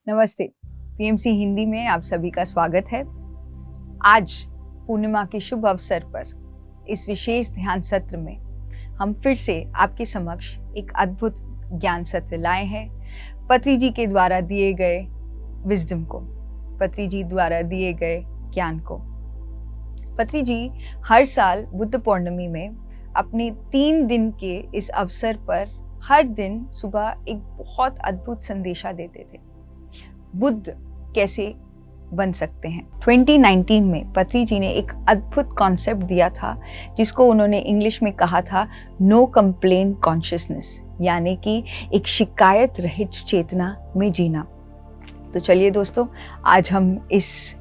नमस्ते। पीएमसी हिंदी में आप सभी का स्वागत है। आज पूर्णिमा के शुभ अवसर पर इस विशेष ध्यान सत्र में हम फिर से आपके समक्ष एक अद्भुत ज्ञान सत्र लाए हैं। पत्री जी के द्वारा दिए गए विजडम को, पत्री जी द्वारा दिए गए ज्ञान को। पत्री जी हर साल बुद्ध पौर्णमी में अपने 3 दिन के इस अवसर पर हर दिन सुबह एक बहुत अद्भुत संदेशा देते थे। बुद्ध कैसे बन सकते हैं। 2019 में पत्री जी ने एक अद्भुत कॉन्सेप्ट दिया था जिसको उन्होंने इंग्लिश में कहा था नो कंप्लेन कॉन्शियसनेस, यानी कि एक शिकायत रहित चेतना में जीना। तो चलिए दोस्तों, आज हम इस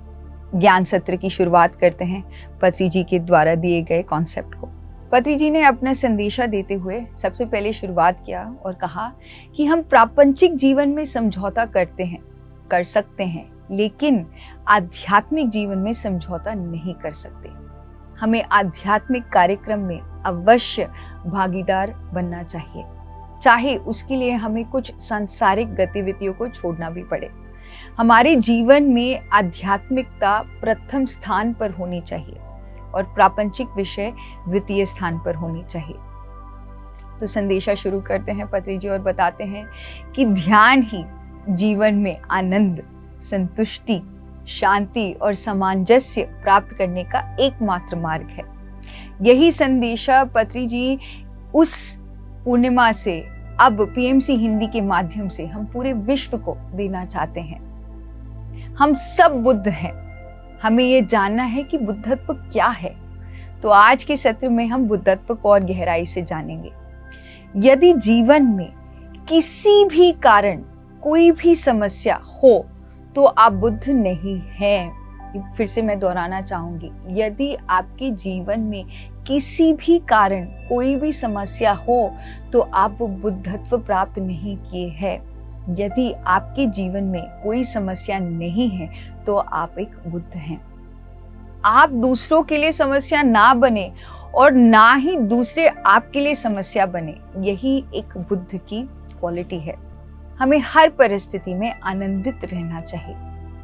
ज्ञान सत्र की शुरुआत करते हैं पत्री जी के द्वारा दिए गए कॉन्सेप्ट को। पत्री जी ने अपना संदेशा देते हुए सबसे पहले शुरुआत किया और कहा कि हम प्रापंचिक जीवन में समझौता कर सकते हैं, लेकिन आध्यात्मिक जीवन में समझौता नहीं कर सकते। हमें आध्यात्मिक कार्यक्रम में अवश्य भागीदार बनना चाहिए, चाहे उसके लिए हमें कुछ सांसारिक गतिविधियों को छोड़ना भी पड़े। हमारे जीवन में आध्यात्मिकता प्रथम स्थान पर होनी चाहिए और प्रापंचिक विषय द्वितीय स्थान पर होनी चाहिए। तो संदेशा शुरू करते हैं पत्री जी और बताते हैं कि ध्यान ही जीवन में आनंद, संतुष्टि, शांति और सामंजस्य प्राप्त करने का एकमात्र मार्ग है। यही संदेशा पत्री जी उस पूर्णिमा से अब पीएमसी हिंदी के माध्यम से हम पूरे विश्व को देना चाहते हैं। हम सब बुद्ध हैं, हमें ये जानना है कि बुद्धत्व क्या है। तो आज के सत्र में हम बुद्धत्व को और गहराई से जानेंगे। यदि जीवन में किसी भी कारण कोई भी समस्या हो तो आप बुद्ध नहीं हैं। फिर से मैं दोहराना चाहूंगी, यदि आपके जीवन में किसी भी कारण कोई भी समस्या हो तो आप बुद्धत्व प्राप्त नहीं किए हैं। यदि आपके जीवन में कोई समस्या नहीं है तो आप एक बुद्ध हैं। आप दूसरों के लिए समस्या ना बने और ना ही दूसरे आपके लिए समस्या बने, यही एक बुद्ध की क्वालिटी है। हमें हर परिस्थिति में आनंदित रहना चाहिए।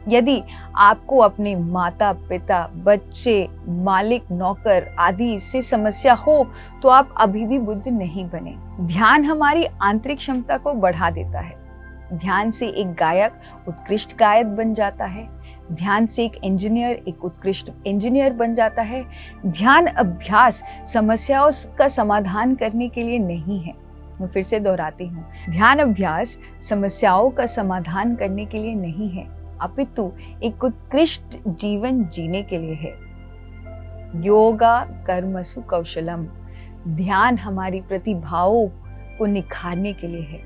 यदि आपको अपने माता पिता, बच्चे, मालिक, नौकर आदि से समस्या हो तो आप अभी भी बुद्ध नहीं बने। ध्यान हमारी आंतरिक क्षमता को बढ़ा देता है। ध्यान से एक गायक उत्कृष्ट गायक बन जाता है। ध्यान से एक इंजीनियर एक उत्कृष्ट इंजीनियर बन जाता है। ध्यान अभ्यास समस्याओं का समाधान करने के लिए नहीं है। मैं फिर से दोहराती हूँ, ध्यान अभ्यास समस्याओं का समाधान करने के लिए नहीं है, अपितु एक उत्कृष्ट जीवन जीने के लिए है। योगा कर्मसु कौशलम, ध्यान हमारी प्रतिभाओं को निखारने के लिए है।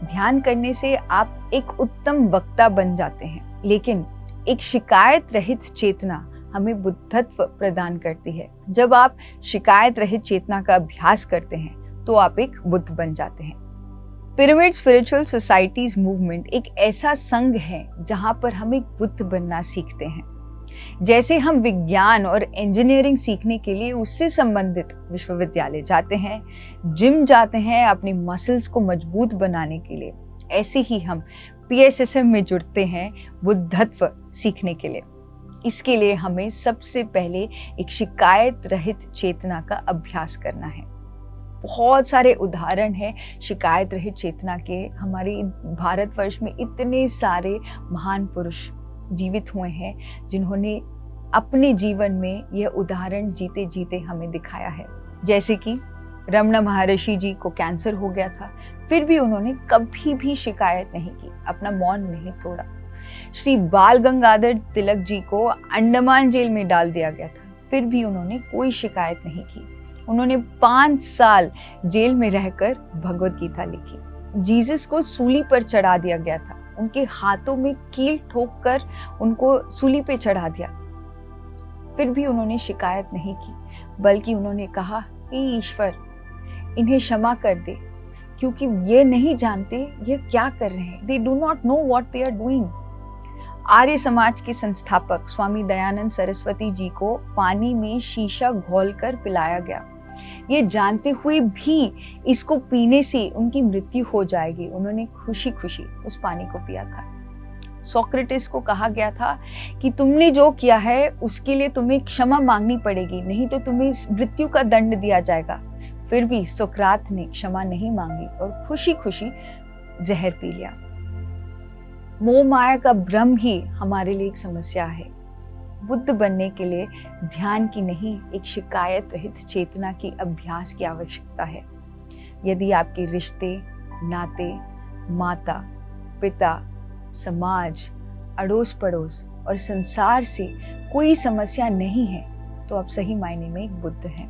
ध्यान करने से आप एक उत्तम वक्ता बन जाते हैं, लेकिन एक शिकायत रहित चेतना हमें बुद्धत्व प्रदान करती है। जब आप शिकायत रहित चेतना का अभ्यास करते हैं तो आप एक बुद्ध बन जाते हैं। पिरामिड स्पिरिचुअल सोसाइटीज मूवमेंट एक ऐसा संघ है जहां पर हम एक बुद्ध बनना सीखते हैं। जैसे हम विज्ञान और इंजीनियरिंग सीखने के लिए उससे संबंधित विश्वविद्यालय जाते हैं, जिम जाते हैं अपनी मसल्स को मजबूत बनाने के लिए, ऐसे ही हम पीएसएसएम में जुड़ते हैं बुद्धत्व सीखने के लिए। इसके लिए हमें सबसे पहले एक शिकायत रहित चेतना का अभ्यास करना है। बहुत सारे उदाहरण हैं शिकायत रहित चेतना के। हमारे भारतवर्ष में इतने सारे महान पुरुष जीवित हुए हैं जिन्होंने अपने जीवन में यह उदाहरण जीते जीते हमें दिखाया है। जैसे कि रमणा महर्षि जी को कैंसर हो गया था, फिर भी उन्होंने कभी भी शिकायत नहीं की, अपना मौन नहीं तोड़ा। श्री बाल गंगाधर तिलक जी को अंडमान जेल में डाल दिया गया था, फिर भी उन्होंने कोई शिकायत नहीं की। उन्होंने 5 साल जेल में रहकर भगवत गीता लिखी। जीसस को सूली पर चढ़ा दिया गया था, उनके हाथों में कील ठोक कर उनको सूली पे चढ़ा दिया, फिर भी उन्होंने शिकायत नहीं की, बल्कि उन्होंने कहा, हे ईश्वर, इन्हें क्षमा कर दे, क्योंकि ये नहीं जानते ये क्या कर रहे हैं। They do not know what they are doing. Arya Samaj के संस्थापक स्वामी दयानंद सरस्वती जी को पानी में शीशा घोलकर पिलाया गया। ये जानते हुए भी इसको पीने से उनकी मृत्यु हो जाएगी, उन्होंने खुशी खुशी उस पानी को पिया था। सोक्रेटिस को कहा गया था कि तुमने जो किया है उसके लिए तुम्हें क्षमा मांगनी पड़ेगी, नहीं तो तुम्हें मृत्यु का दंड दिया जाएगा। फिर भी सुकरात ने क्षमा नहीं मांगी और खुशी खुशी जहर पी लिया। मोह माया का भ्रम ही हमारे लिए एक समस्या है। बुद्ध बनने के लिए ध्यान की नहीं, एक शिकायत रहित चेतना की अभ्यास की आवश्यकता है। यदि आपके रिश्ते, नाते, माता, पिता, समाज, अड़ोस पड़ोस और संसार से कोई समस्या नहीं है तो आप सही मायने में एक बुद्ध हैं।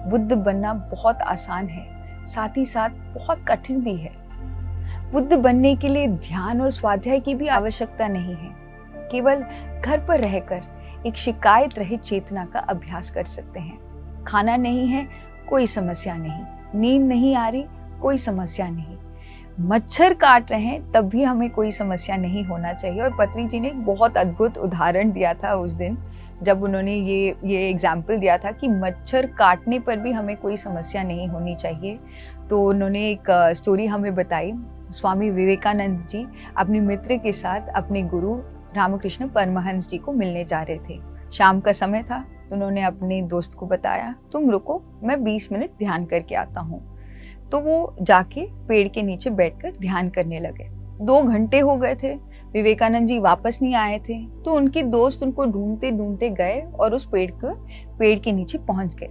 बुद्ध बनना बहुत आसान है, साथ ही साथ बहुत कठिन भी है। बुद्ध बनने के लिए ध्यान और स्वाध्याय की भी आवश्यकता नहीं है। केवल घर पर रहकर एक शिकायत रहित चेतना का अभ्यास कर सकते हैं। खाना नहीं है, कोई समस्या नहीं। नींद नहीं आ रही, कोई समस्या नहीं। मच्छर काट रहे हैं तब भी हमें कोई समस्या नहीं होना चाहिए। और पत्री जी ने एक बहुत अद्भुत उदाहरण दिया था उस दिन, जब उन्होंने ये एग्जाम्पल दिया था कि मच्छर काटने पर भी हमें कोई समस्या नहीं होनी चाहिए। तो उन्होंने एक स्टोरी हमें बताई। स्वामी विवेकानंद जी अपने मित्र के साथ अपने गुरु रामकृष्ण परमहंस जी को मिलने जा रहे थे। शाम का समय था, तो उन्होंने अपने दोस्त को बताया, तुम रुको, मैं 20 मिनट ध्यान करके आता हूँ। तो वो जाके पेड़ के नीचे बैठकर ध्यान करने लगे। 2 घंटे हो गए थे, विवेकानंद जी वापस नहीं आए थे। तो उनके दोस्त उनको ढूंढते ढूंढते गए और उस पेड़ के नीचे पहुंच गए।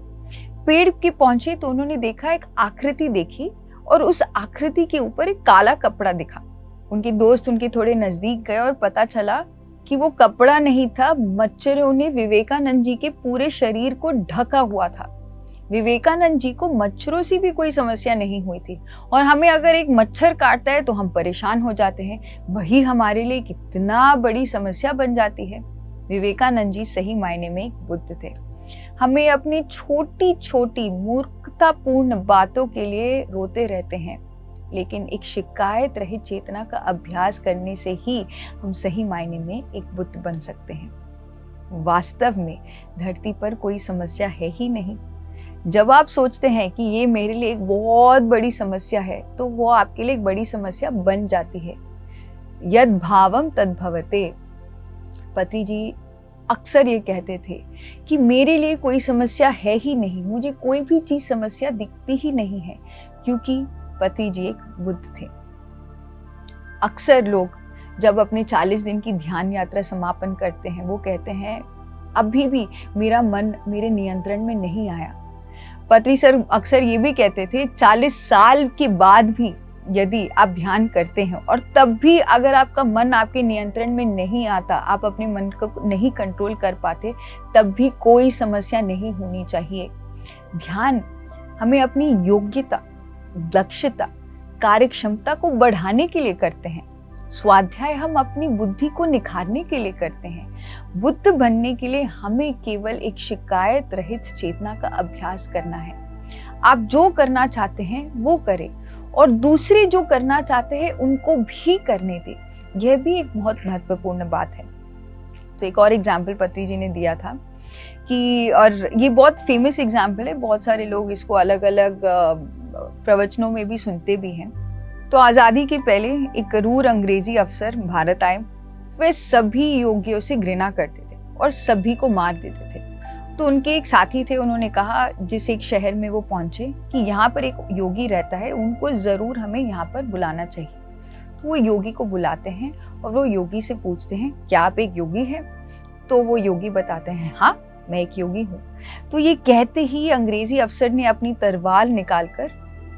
पेड़ के पहुंचे तो उन्होंने देखा, एक आकृति देखी और उस आकृति के ऊपर एक काला कपड़ा दिखा। उनके दोस्त उनके थोड़े नजदीक गए और पता चला कि वो कपड़ा नहीं था, मच्छरों ने विवेकानंद जी के पूरे शरीर को ढका हुआ था। विवेकानंद जी को मच्छरों से भी कोई समस्या नहीं हुई थी, और हमें अगर एक मच्छर काटता है तो हम परेशान हो जाते हैं। वही हमारे लिए कितना बड़ी समस्या बन जाती है। विवेकानंद जी सही मायने में एक बुद्ध थे। हमें अपनी छोटी छोटी मूर्खतापूर्ण बातों के लिए रोते रहते हैं, लेकिन एक शिकायत रहित चेतना का अभ्यास करने से ही हम सही मायने में एक बुद्ध बन सकते हैं। वास्तव में धरती पर कोई समस्या है ही नहीं। जब आप सोचते हैं कि ये मेरे लिए एक बहुत बड़ी समस्या है, तो वो आपके लिए एक बड़ी समस्या बन जाती है। यद भावम तद भवते। पति जी अक्सर ये कहते थे कि मेरे लिए कोई समस्या है ही नहीं, मुझे कोई भी चीज समस्या दिखती ही नहीं है, क्योंकि पति जी एक बुद्ध थे। अक्सर लोग जब अपने 40 दिन की ध्यान यात्रा समापन करते हैं, वो कहते हैं अभी भी मेरा मन मेरे नियंत्रण में नहीं आया। पत्री सर अक्सर ये भी कहते थे 40 साल के बाद भी यदि आप ध्यान करते हैं और तब भी अगर आपका मन आपके नियंत्रण में नहीं आता, आप अपने मन को नहीं कंट्रोल कर पाते, तब भी कोई समस्या नहीं होनी चाहिए। ध्यान हमें अपनी योग्यता, दक्षता, कार्यक्षमता को बढ़ाने के लिए करते हैं। स्वाध्याय हम अपनी बुद्धि को निखारने के लिए करते हैं। बुद्ध बनने के लिए हमें केवल एक शिकायत रहित चेतना का अभ्यास करना है। आप जो करना चाहते हैं वो करें, और दूसरे जो करना चाहते हैं उनको भी करने दें। यह भी एक बहुत महत्वपूर्ण बात है। तो एक और एग्जाम्पल पत्री जी ने दिया था कि, और ये बहुत फेमस एग्जाम्पल है, बहुत सारे लोग इसको अलग अलग प्रवचनों में भी सुनते भी हैं। तो आज़ादी के पहले एक क्रूर अंग्रेजी अफसर भारत आए। वे सभी योगियों से घृणा करते थे और सभी को मार देते थे। तो उनके एक साथी थे, उन्होंने कहा जिस एक शहर में वो पहुंचे कि यहाँ पर एक योगी रहता है, उनको ज़रूर हमें यहाँ पर बुलाना चाहिए। तो वो योगी को बुलाते हैं और वो योगी से पूछते हैं, क्या आप एक योगी हैं? तो वो योगी बताते हैं, हाँ मैं एक योगी हूँ। तो ये कहते ही अंग्रेजी अफसर ने अपनी तलवार निकालकर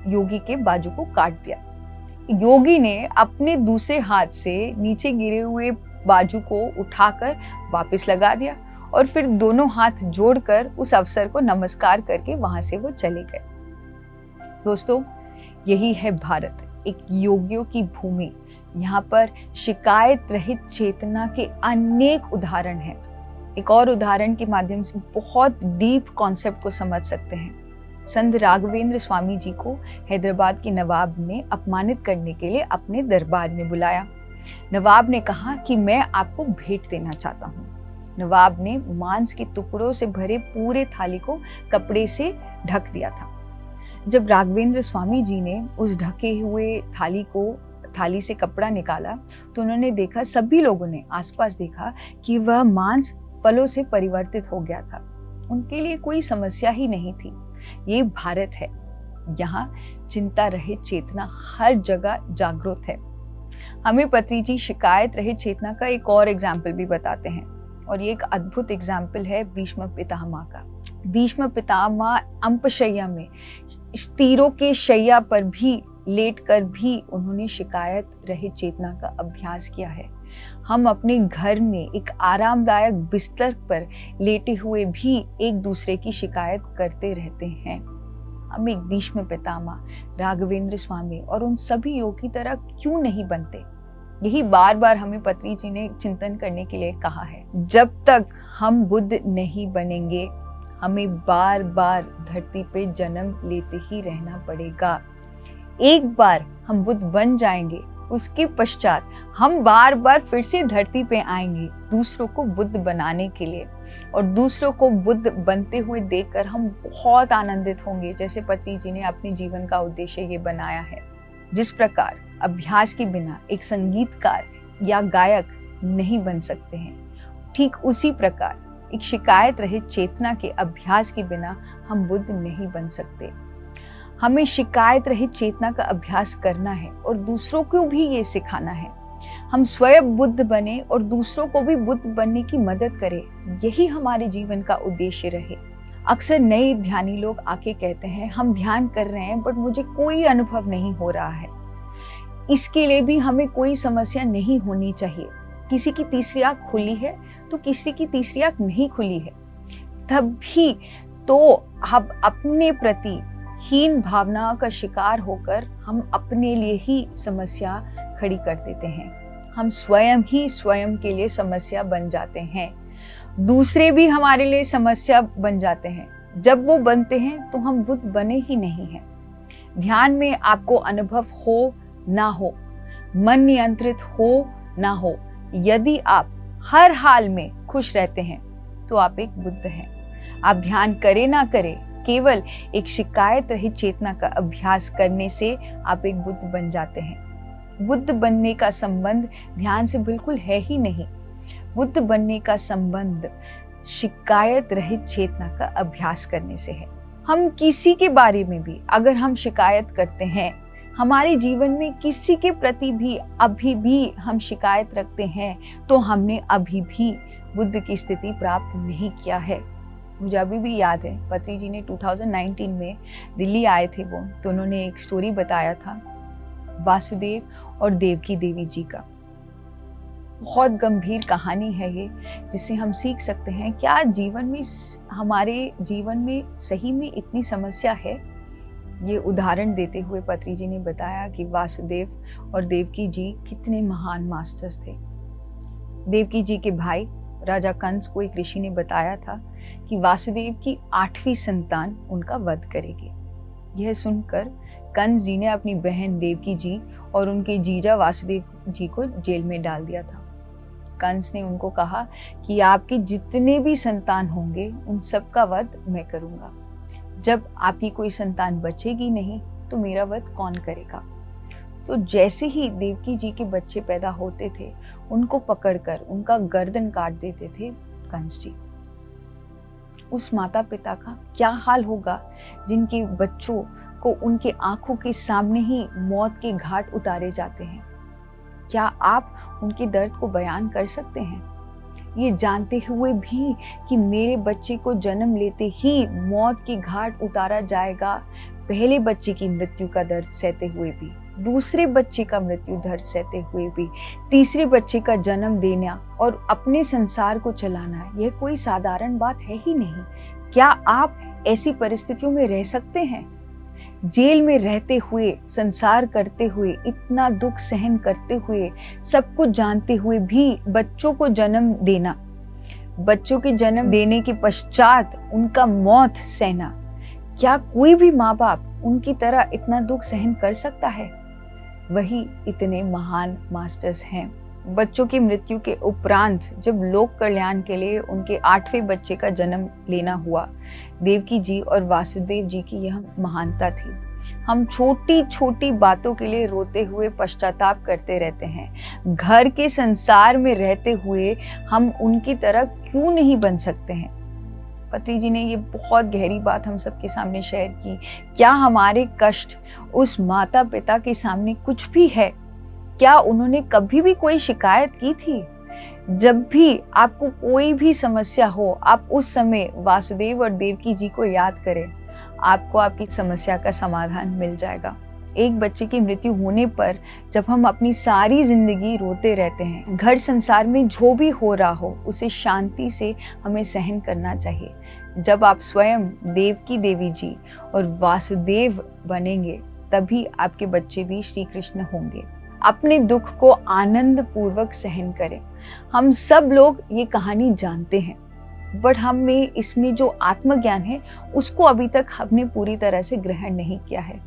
योगी के बाजू को काट दिया। योगी ने अपने दूसरे हाथ से नीचे गिरे हुए बाजू को उठाकर वापस लगा दिया और फिर दोनों हाथ जोड़कर उस अफसर को नमस्कार करके वहां से वो चले गए। दोस्तों, यही है भारत, एक योगियों की भूमि। यहाँ पर शिकायत रहित चेतना के अनेक उदाहरण हैं। एक और उदाहरण के माध्यम से बहुत डीप कॉन्सेप्ट को समझ सकते हैं। संत राघवेंद्र स्वामी जी को हैदराबाद के नवाब ने अपमानित करने के लिए अपने दरबार में बुलाया। नवाब ने कहा कि मैं आपको भेंट देना चाहता हूँ। नवाब ने मांस के टुकड़ों से भरे पूरे थाली को कपड़े से ढक दिया था। जब राघवेंद्र स्वामी जी ने उस ढके हुए थाली को जब थाली से कपड़ा निकाला तो उन्होंने देखा, सभी लोगों ने आसपास देखा कि वह मांस फलों से परिवर्तित हो गया था। उनके लिए कोई समस्या ही नहीं थी। ये भारत है, यहाँ चिंता रहित चेतना हर जगह जागृत है। हमें पत्री जी शिकायत रहित चेतना का एक और एग्जाम्पल भी बताते हैं, और ये एक अद्भुत एग्जाम्पल है भीष्म पितामह का। भीष्म पितामह अंपशय्या में तीरों के शैया पर भी लेटकर भी उन्होंने शिकायत रहित चेतना का अभ्यास किया है। हम अपने घर में एक आरामदायक बिस्तर पर लेटे हुए भी एक दूसरे की शिकायत करते रहते हैं। हम एक भीष्म पितामह, राघवेंद्र स्वामी और उन सभी योग की तरह क्यों नहीं बनते? यही बार बार हमें पत्री जी ने चिंतन करने के लिए कहा है। जब तक हम बुद्ध नहीं बनेंगे, हमें बार बार धरती पे जन्म लेते ही रहना पड़ेगा। एक बार हम बुद्ध बन जाएंगे, उसके पश्चात हम बार बार फिर से धरती पे आएंगे दूसरों को बुद्ध बनाने के लिए, और दूसरों को बुद्ध बनते हुए देखकर हम बहुत आनंदित होंगे, जैसे पत्री जी ने अपने जीवन का उद्देश्य ये बनाया है। जिस प्रकार अभ्यास के बिना एक संगीतकार या गायक नहीं बन सकते हैं, ठीक उसी प्रकार एक शिकायत रहित चेतना के अभ्यास के बिना हम बुद्ध नहीं बन सकते। हमें शिकायत रहित चेतना का अभ्यास करना है और दूसरों को भी ये सिखाना है। हम स्वयं बुद्ध बने और दूसरों को भी बुद्ध बनने की मदद करें, यही हमारे जीवन का उद्देश्य रहे। अक्सर नए ध्यानी लोग आके कहते हैं, हम ध्यान कर रहे हैं बट मुझे कोई अनुभव नहीं हो रहा है। इसके लिए भी हमें कोई समस्या नहीं होनी चाहिए। किसी की तीसरी आंख खुली है तो किसी की तीसरी आंख नहीं खुली है, तब भी तो हम अपने प्रति हीन भावना का शिकार होकर हम अपने लिए ही समस्या खड़ी कर देते हैं। हम स्वयं ही स्वयं के लिए समस्या बन जाते हैं, दूसरे भी हमारे लिए समस्या बन जाते हैं। जब वो बनते हैं तो हम बुद्ध बने ही नहीं हैं। ध्यान में आपको अनुभव हो ना हो, मन नियंत्रित हो ना हो, यदि आप हर हाल में खुश रहते हैं तो आप एक बुद्ध हैं। आप ध्यान करें ना करें, केवल एक शिकायत रहित चेतना का अभ्यास करने से आप एक बुद्ध बन जाते हैं। बुद्ध बनने का संबंध ध्यान से बिल्कुल है ही नहीं। बुद्ध बनने का संबंध शिकायत रहित चेतना का अभ्यास करने से है। हम किसी के बारे में भी अगर हम शिकायत करते हैं, हमारे जीवन में किसी के प्रति भी अभी भी हम शिकायत रखते हैं, तो हमने अभी भी बुद्ध की स्थिति प्राप्त नहीं किया है। मुझे अभी भी याद है, पत्री जी ने 2019 में दिल्ली आए थे वो, तो उन्होंने एक स्टोरी बताया था वासुदेव और देवकी देवी जी का। बहुत गंभीर कहानी है ये, जिससे हम सीख सकते हैं क्या जीवन में, हमारे जीवन में सही में इतनी समस्या है। ये उदाहरण देते हुए पत्री जी ने बताया कि वासुदेव और देवकी जी कितने महान मास्टर्स थे। देवकी जी के भाई राजा कंस को एक ऋषि ने बताया था कि वासुदेव की 8वीं संतान उनका वध करेगी। यह सुनकर कंस जी ने अपनी बहन देवकी जी और उनके जीजा वासुदेव जी को जेल में डाल दिया था। कंस ने उनको कहा कि आपके जितने भी संतान होंगे उन सब का वध मैं करूंगा। जब आपकी कोई संतान बचेगी नहीं तो मेरा वध कौन करेगा? तो जैसे ही देवकी जी के बच्चे पैदा होते थे, उनको पकड़कर उनका गर्दन काट देते थे कंस जी। उस माता पिता का क्या हाल होगा जिनके बच्चों को उनके आंखों के सामने ही मौत के घाट उतारे जाते हैं? क्या आप उनके दर्द को बयान कर सकते हैं? ये जानते हुए भी कि मेरे बच्चे को जन्म लेते ही मौत के घाट उतारा जाएगा, पहले बच्चे की मृत्यु का दर्द सहते हुए भी, दूसरे बच्चे का मृत्यु दर्द सहते हुए भी, तीसरे बच्चे का जन्म देना और अपने संसार को चलाना, यह कोई साधारण बात है ही नहीं। क्या आप ऐसी परिस्थितियों में रह सकते हैं? जेल में रहते हुए, संसार करते हुए, इतना दुख सहन करते हुए, सब कुछ जानते हुए भी बच्चों को जन्म देना, बच्चों के जन्म देने के पश्चात उनका मौत सहना, क्या कोई भी माँ बाप उनकी तरह इतना दुख सहन कर सकता है? वही इतने महान मास्टर्स हैं। बच्चों की मृत्यु के उपरांत जब लोक कल्याण के लिए उनके 8वें बच्चे का जन्म लेना हुआ, देवकी जी और वासुदेव जी की यह महानता थी हम छोटी छोटी बातों के लिए रोते हुए पश्चाताप करते रहते हैं। घर के संसार में रहते हुए हम उनकी तरह क्यों नहीं बन सकते हैं? पत्री जी ने ये बहुत गहरी बात हम सबके सामने शेयर की। क्या हमारे कष्ट उस माता पिता के सामने कुछ भी है? क्या उन्होंने कभी भी कोई शिकायत की थी? जब भी आपको कोई भी समस्या हो, आप उस समय वासुदेव और देवकी जी को याद करें, आपको आपकी समस्या का समाधान मिल जाएगा। एक बच्चे की मृत्यु होने पर जब हम अपनी सारी जिंदगी रोते रहते हैं, घर संसार में जो भी हो रहा हो उसे शांति से हमें सहन करना चाहिए। जब आप स्वयं देवकी देवी जी और वासुदेव बनेंगे, तभी आपके बच्चे भी श्री कृष्ण होंगे। अपने दुख को आनंद पूर्वक सहन करें। हम सब लोग ये कहानी जानते हैं, बट हमें इसमें जो आत्मज्ञान है उसको अभी तक हमने पूरी तरह से ग्रहण नहीं किया है।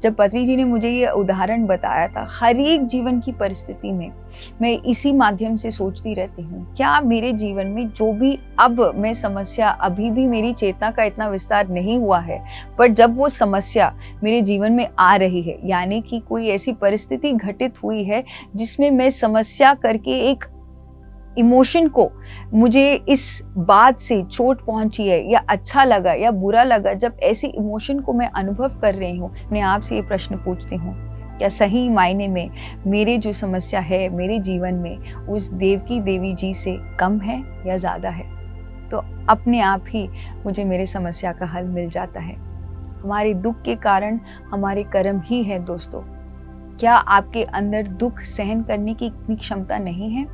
जब पत्री जी ने मुझे ये उदाहरण बताया था, हर एक जीवन की परिस्थिति में मैं इसी माध्यम से सोचती रहती हूँ, क्या मेरे जीवन में जो भी अब मैं समस्या, अभी भी मेरी चेतना का इतना विस्तार नहीं हुआ है, पर जब वो समस्या मेरे जीवन में आ रही है, यानी कि कोई ऐसी परिस्थिति घटित हुई है जिसमें मैं समस्या करके एक इमोशन को, मुझे इस बात से चोट पहुंची है या अच्छा लगा या बुरा लगा, जब ऐसी इमोशन को मैं अनुभव कर रही हूँ, अपने आप से ये प्रश्न पूछती हूँ, क्या सही मायने में मेरे जो समस्या है मेरे जीवन में उस देवकी देवी जी से कम है या ज़्यादा है? तो अपने आप ही मुझे मेरे समस्या का हल मिल जाता है। हमारे दुख के कारण हमारे कर्म ही है दोस्तों। क्या आपके अंदर दुख सहन करने की इतनी क्षमता नहीं है?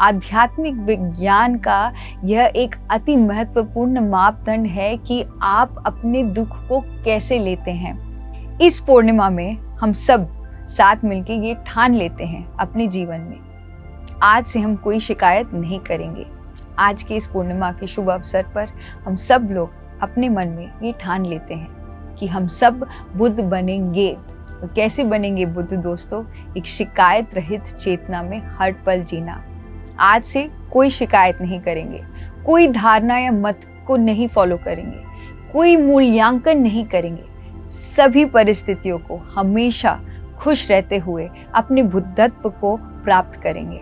आध्यात्मिक विज्ञान का यह एक अति महत्वपूर्ण मापदंड है कि आप अपने दुख को कैसे लेते हैं। इस पूर्णिमा में हम सब साथ मिलके ये ठान लेते हैं अपने जीवन में, आज से हम कोई शिकायत नहीं करेंगे। आज के इस पूर्णिमा के शुभ अवसर पर हम सब लोग अपने मन में ये ठान लेते हैं कि हम सब बुद्ध बनेंगे। तो कैसे बनेंगे बुद्ध दोस्तों? एक शिकायत रहित चेतना में हर पल जीना। आज से कोई शिकायत नहीं करेंगे, कोई धारणा या मत को नहीं फॉलो करेंगे, कोई मूल्यांकन नहीं करेंगे। सभी परिस्थितियों को हमेशा खुश रहते हुए अपने बुद्धत्व को प्राप्त करेंगे।